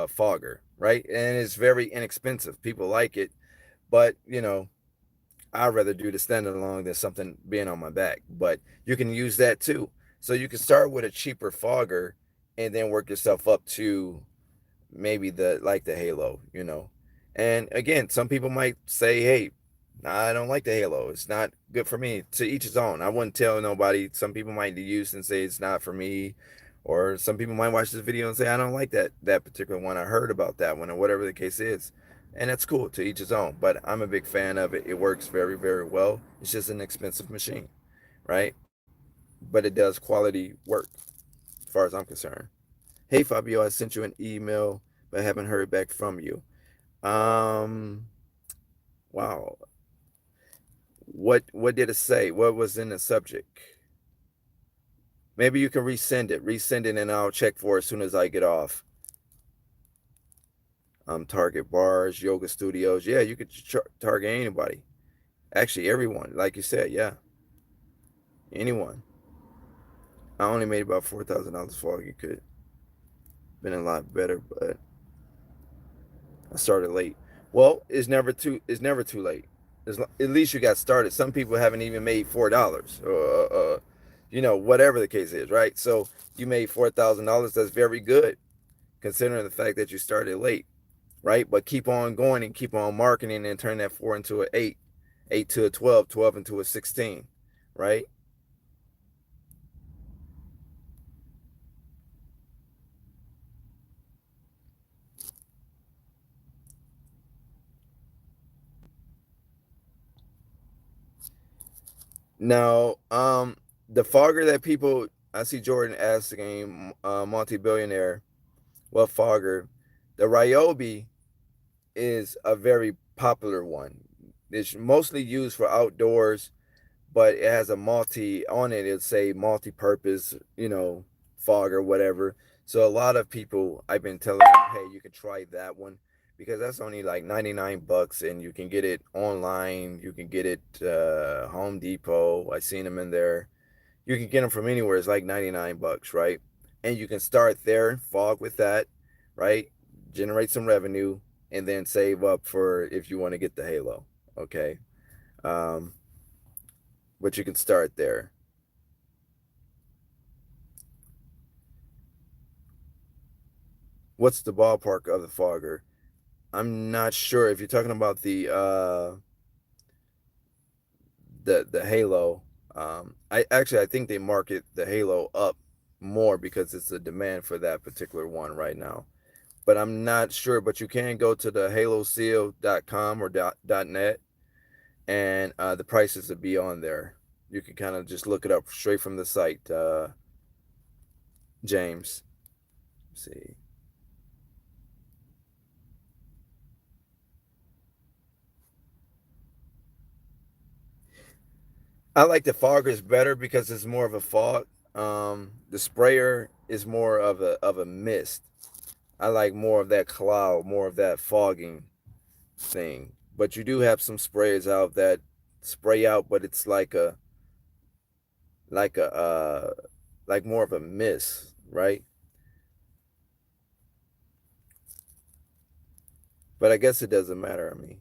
Speaker 1: fogger, right? And it's very inexpensive. People like it, but I'd rather do the standing along than something being on my back. But you can use that too. So you can start with a cheaper fogger and then work yourself up to maybe the Halo. And again, some people might say, "Hey, I don't like the Halo. It's not good for me." To each his own. I wouldn't tell nobody. Some people might use and say it's not for me, or some people might watch this video and say, "I don't like that particular one. I heard about that one," or whatever the case is. And that's cool, to each his own. But I'm a big fan of it. It works very, very well. It's just an expensive machine, right? But it does quality work, as far as I'm concerned. Hey Fabio, I sent you an email, but I haven't heard back from you. Um, wow. What did it say? What was in the subject? Maybe you can resend it. Resend it, and I'll check for it as soon as I get off. Target bars, yoga studios. Yeah, you could target anybody. Actually, everyone. Like you said, yeah, anyone. I only made about $4,000 for you. Could been a lot better, but I started late. Well, it's never too late. At least you got started. Some people haven't even made $4, whatever the case is, right? So you made $4,000. That's very good, considering the fact that you started late, right? But keep on going and keep on marketing and turn that four into an eight, eight to a 12, 12 into a 16, right? Now, the fogger that people I see Jordan asking, multi-billionaire, what fogger? The Ryobi is a very popular one. It's mostly used for outdoors, but it has a multi on it. It'll say multi-purpose, fog or whatever. So a lot of people, I've been telling them, hey, you could try that one because that's only like 99 bucks, and you can get it online. You can get it Home Depot. I seen them in there. You can get them from anywhere. It's like 99 bucks, right? And you can start there, fog with that, right? Generate some revenue, and then save up for if you want to get the Halo. Okay. Um, but you can start there. What's the ballpark of the fogger? I'm not sure if you're talking about the Halo. I think they market the Halo up more because it's a demand for that particular one right now. But I'm not sure. But you can go to the haloseal.com or .net, and the prices will be on there. You can kind of just look it up straight from the site, James. Let's see. I like the foggers better because it's more of a fog. The sprayer is more of a mist. I like more of that cloud, more of that fogging thing. But you do have some sprayers out that spray out, but it's like a like more of a mist, right? But I guess it doesn't matter. I mean,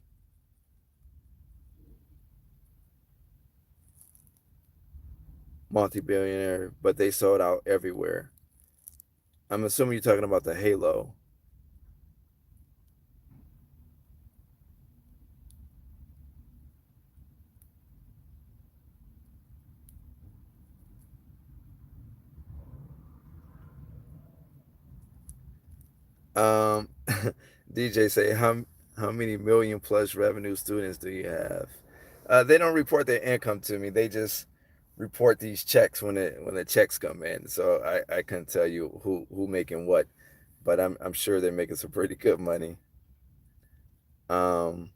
Speaker 1: multi-billionaire, but they sold out everywhere. I'm assuming you're talking about the Halo. Um, DJ say how many million plus revenue students do you have? They don't report their income to me. They just report these checks when the checks come in. So I couldn't tell you who making what, but I'm sure they're making some pretty good money. Um,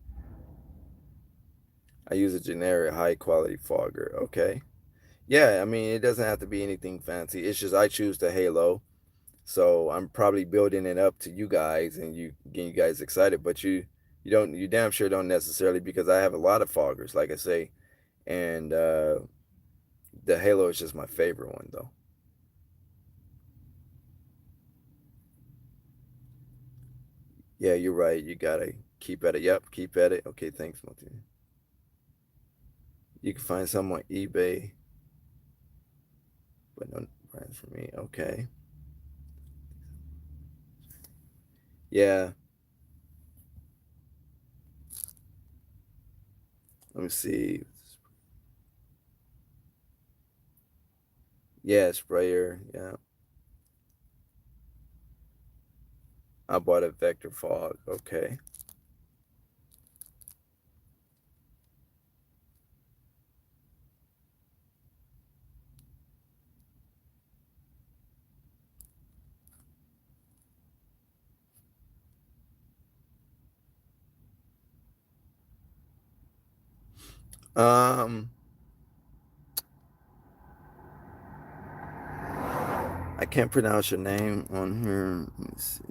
Speaker 1: I use a generic high quality fogger. Okay. Yeah, I mean, it doesn't have to be anything fancy. It's just I choose the halo. So I'm probably building it up to you guys and you getting you guys excited, but you damn sure don't necessarily, because I have a lot of foggers, like I say, and the halo is just my favorite one though. Yeah, you're right. You gotta keep at it. Yep, keep at it. Okay, thanks, Martin. You can find some on eBay, but no brands for me. Okay. Yeah. Let me see. Yeah, sprayer. Yeah. I bought a vector fog. Okay. Um, I can't pronounce your name on here. Let me see.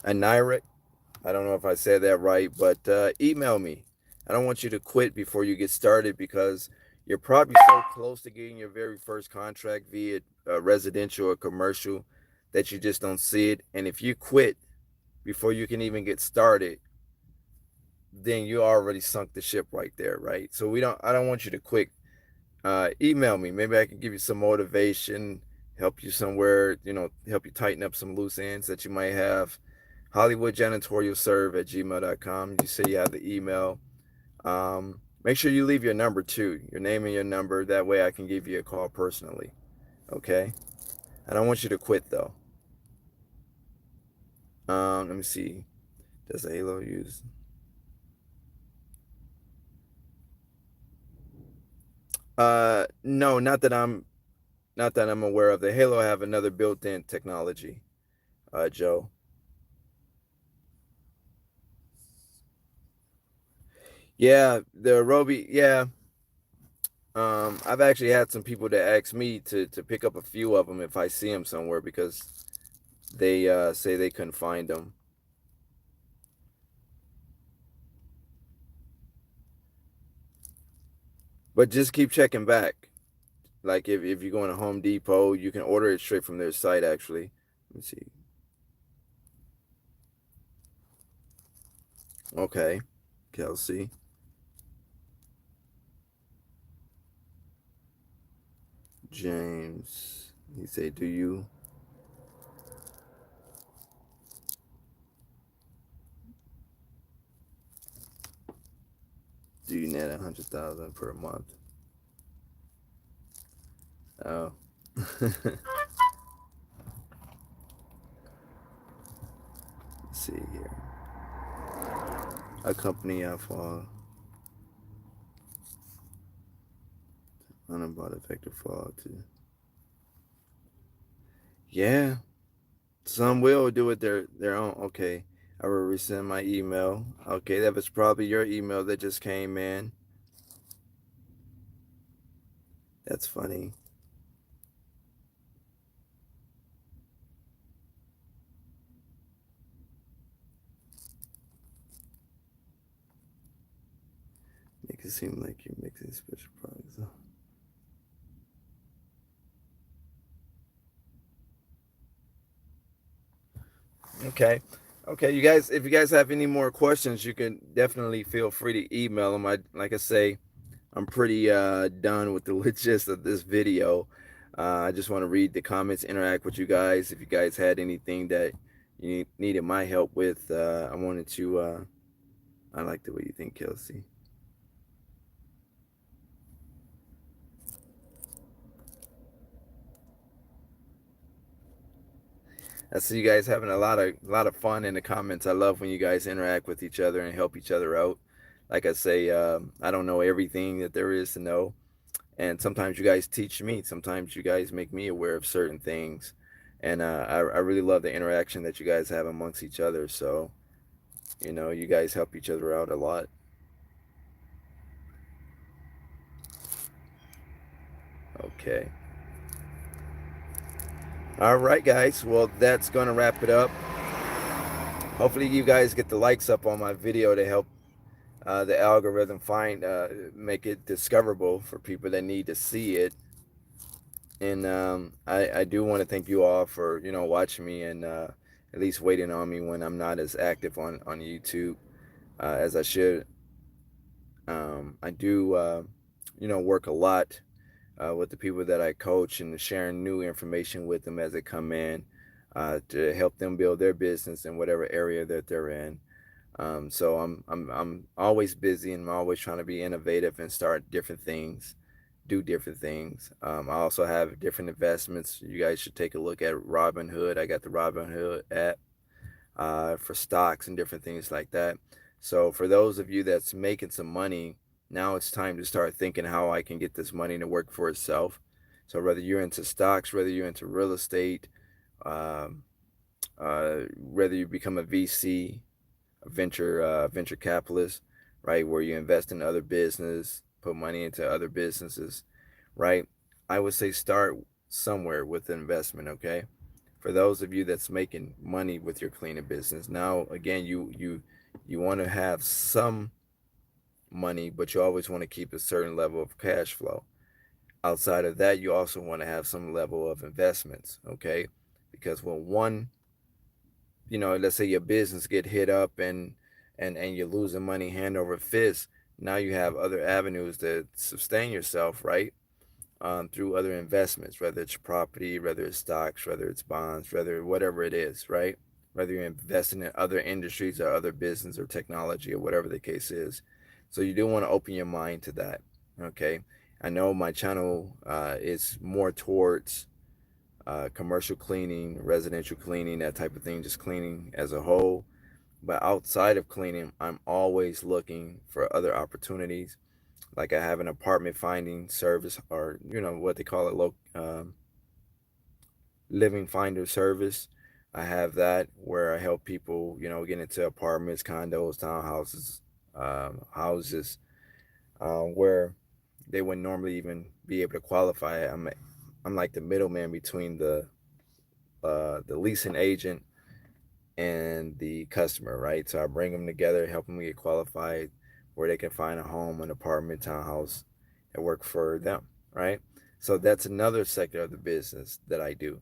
Speaker 1: Anirek. I don't know if I said that right, but email me. I don't want you to quit before you get started, because you're probably so close to getting your very first contract, be it residential or commercial, that you just don't see it. And if you quit before you can even get started, then you already sunk the ship right there, right? So I don't want you to quit. Email me. Maybe I can give you some motivation, help you somewhere, help you tighten up some loose ends that you might have. HollywoodJanitorialServe@gmail.com. You say you have the email. Make sure you leave your number too, your name and your number. That way I can give you a call personally. Okay? I don't want you to quit though. Let me see. Does Halo use? No, not that I'm aware of. The Halo have another built-in technology, Joe. Yeah, the Roby. Yeah, I've actually had some people that ask me to pick up a few of them if I see them somewhere, because they say they couldn't find them. But just keep checking back. Like if you're going to Home Depot, you can order it straight from their site. Actually, let me see. Okay, Kelsey James. He say, do you net 100,000 per month? Oh, let's see here. A company I follow unabought effective fall too. Yeah, some will do it their own. Okay, I will resend my email. Okay, that was probably your email that just came in. That's funny. Make it seem like you're mixing special products. Okay. Okay, you guys, if you guys have any more questions, you can definitely feel free to email them. Like I say, I'm pretty done with the gist of this video. I just want to read the comments, interact with you guys. If you guys had anything that you needed my help with, I wanted to. I like the way you think, Kelsey. I see you guys having a lot of fun in the comments. I love when you guys interact with each other and help each other out. Like I say, I don't know everything that there is to know, and sometimes you guys teach me. Sometimes you guys make me aware of certain things, and I really love the interaction that you guys have amongst each other. So you guys help each other out a lot. Okay. All right, guys. Well, that's going to wrap it up. Hopefully, you guys get the likes up on my video to help the algorithm make it discoverable for people that need to see it. And I do want to thank you all for watching me and at least waiting on me when I'm not as active on YouTube as I should. I do work a lot with the people that I coach and sharing new information with them as they come in to help them build their business in whatever area that they're in. So I'm always busy and I'm always trying to be innovative and start different things, do different things. I also have different investments. You guys should take a look at Robinhood. I got the Robinhood app for stocks and different things like that. So for those of you that's making some money, now it's time to start thinking how I can get this money to work for itself. So whether you're into stocks, whether you're into real estate, um, whether you become a VC, venture capitalist, right, where you invest in other business, put money into other businesses, right? I would say start somewhere with investment, okay? For those of you that's making money with your cleaning business, now again, you want to have some money, but you always want to keep a certain level of cash flow. Outside of that, you also want to have some level of investments, okay? Because when one, let's say your business get hit up and you're losing money hand over fist, now you have other avenues to sustain yourself, right? Through other investments, whether it's property, whether it's stocks, whether it's bonds, whether whatever it is, right? Whether you're investing in other industries or other business or technology or whatever the case is. So you do want to open your mind to that, okay? I know my channel is more towards commercial cleaning, residential cleaning, that type of thing, just cleaning as a whole. But outside of cleaning, I'm always looking for other opportunities. Like I have an apartment finding service, or what they call it, living finder service. I have that where I help people, get into apartments, condos, townhouses, houses, where they wouldn't normally even be able to qualify. I'm like the middleman between the leasing agent and the customer, right? So I bring them together, help them get qualified where they can find a home, an apartment, townhouse that work for them, right? So that's another sector of the business that I do.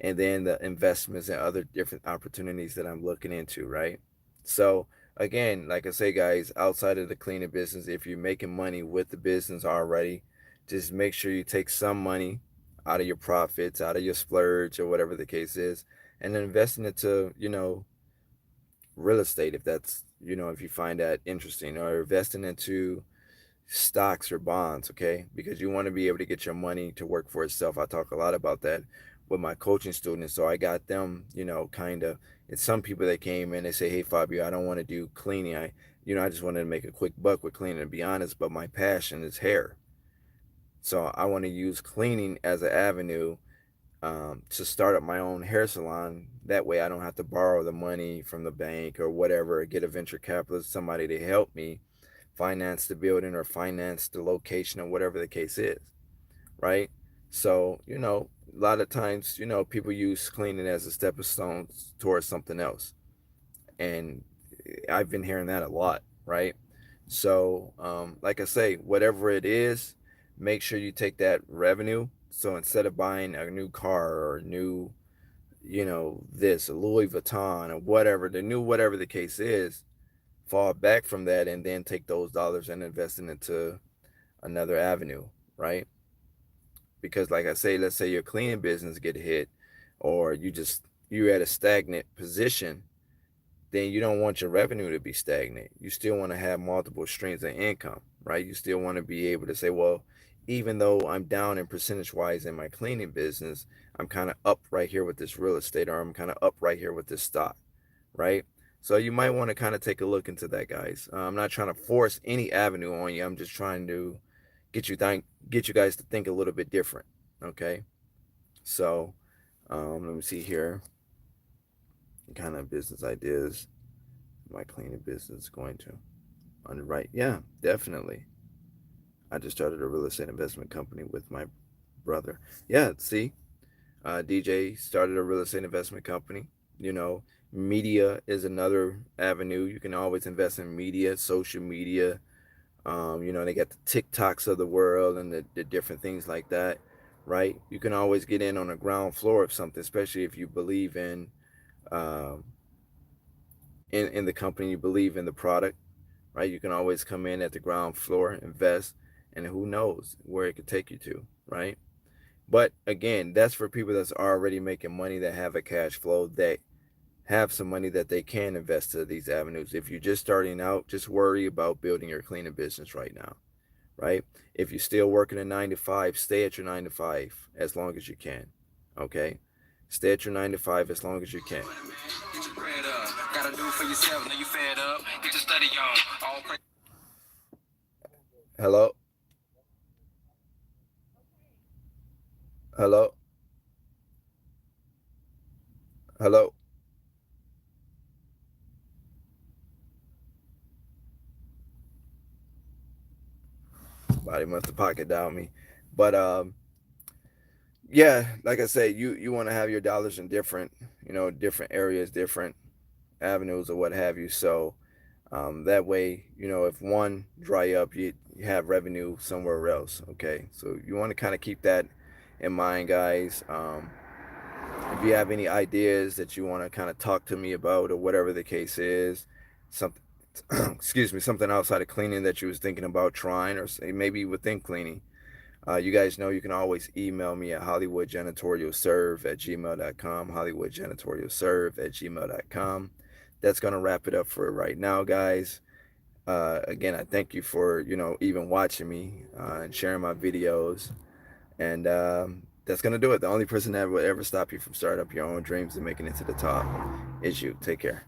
Speaker 1: And then the investments and other different opportunities that I'm looking into, right? So again, like I say, guys, outside of the cleaning business, if you're making money with the business already, just make sure you take some money out of your profits, out of your splurge or whatever the case is, and then invest into, real estate if that's, if you find that interesting, or investing into stocks or bonds, okay? Because you want to be able to get your money to work for itself. I talk a lot about that with my coaching students. So I got them, kind of, it's some people that came in, they say, hey, Fabio, I don't want to do cleaning. I just wanted to make a quick buck with cleaning, to be honest, but my passion is hair. So I want to use cleaning as an avenue to start up my own hair salon. That way I don't have to borrow the money from the bank or whatever, get a venture capitalist, somebody to help me finance the building or finance the location or whatever the case is, right? So, a lot of times, people use cleaning as a stepping stone towards something else. And I've been hearing that a lot, right? So, like I say, whatever it is, make sure you take that revenue. So instead of buying a new car or a new, this, a Louis Vuitton or whatever, the new whatever the case is, fall back from that and then take those dollars and invest it into another avenue, right? Because like I say, let's say your cleaning business get hit, or you're at a stagnant position, then you don't want your revenue to be stagnant. You still want to have multiple streams of income, right? You still want to be able to say, well, even though I'm down in percentage wise in my cleaning business, I'm kind of up right here with this real estate, or I'm kind of up right here with this stock, right? So you might want to kind of take a look into that, guys. I'm not trying to force any avenue on you. I'm just trying to get you guys to think a little bit different. Okay. So let me see here. Kind of business ideas my cleaning business going to underwrite. Yeah, definitely. I just started a real estate investment company with my brother. Yeah, see, DJ started a real estate investment company. You know, media is another avenue. You can always invest in media, social media. They got the TikToks of the world and the different things like that, right? You can always get in on the ground floor of something, especially if you believe um, in the company, you believe in the product, right? You can always come in at the ground floor, invest, and who knows where it could take you to, right? But again, that's for people that's already making money, that have a cash flow, that have some money that they can invest to these avenues. If you're just starting out, just worry about building your cleaning business right now, right? If you're still working a 9 to 5, stay at your 9 to 5 as long as you can, okay? Stay at your 9 to 5 as long as you can. Hello? Hello? Hello? Body must have pocket dialed me. But yeah, like I said, you want to have your dollars in different, different areas, different avenues or what have you. So that way, if one dry up, you have revenue somewhere else. Okay, so you want to kind of keep that in mind, guys. If you have any ideas that you want to kind of talk to me about, or whatever the case is, something, excuse me, something outside of cleaning that you was thinking about trying, or say maybe within cleaning, you guys know you can always email me at hollywoodjanitorialserve@gmail.com, hollywoodjanitorialserve@gmail.com. That's going to wrap it up for right now, guys. Again, I thank you for, even watching me and sharing my videos. And that's going to do it. The only person that will ever stop you from starting up your own dreams and making it to the top is you. Take care.